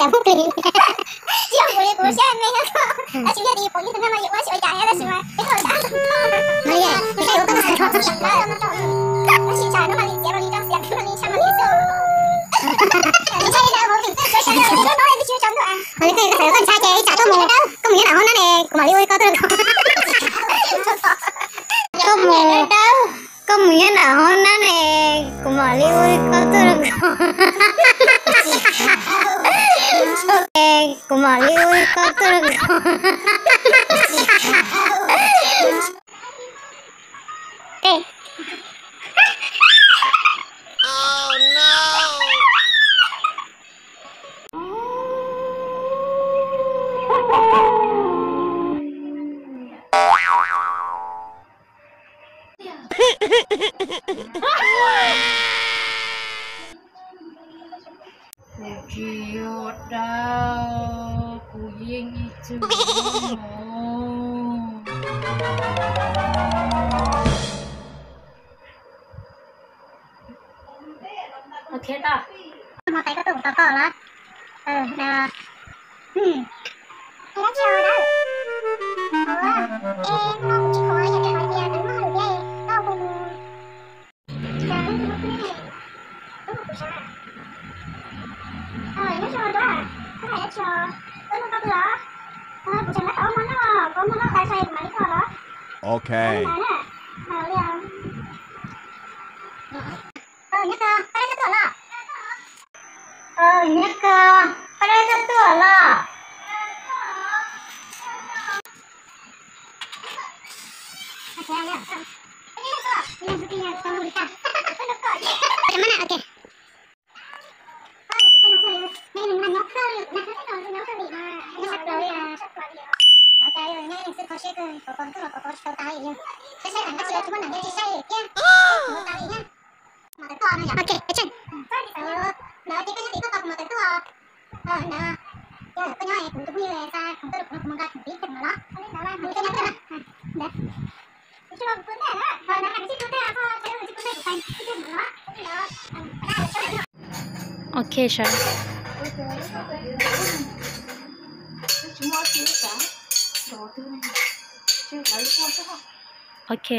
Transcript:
đẹp hút liền chiều buổi của xe này nó à chỉ là đi buổi như thế nào mà nhiều quá sửa chạy hay là sửa cái thời đã mà đi cái này có cái gì không nó chỉ chạy nó mà đi chạy mà đi trong xe nó đi sang mà đi sửa cái này là một cái xe nó nói đi chưa chấm được à cái này phải con trai chế trả tôi một có nghĩa là hôm nay này của mà đi ơi có tôi có nghĩa là hôm nay này của mà đi ơi có tôi của mà đi ơi có tôi Oh no. Kecil dah, kuing itu. Ok ta. mà thấy có tủ tao cỏ đó là nó chưa đâu em mong chỉ khỏi nhà cái hỏi nhà nó được đây tao cùng là cái này nó cho đó à cái này nó cho nó có đó củaฉันnó có món nó tại sao mà nó đó Okay. nhớ cơ cái này nó nhớ cơ cái này nó tưởng là Ok sao? Ok.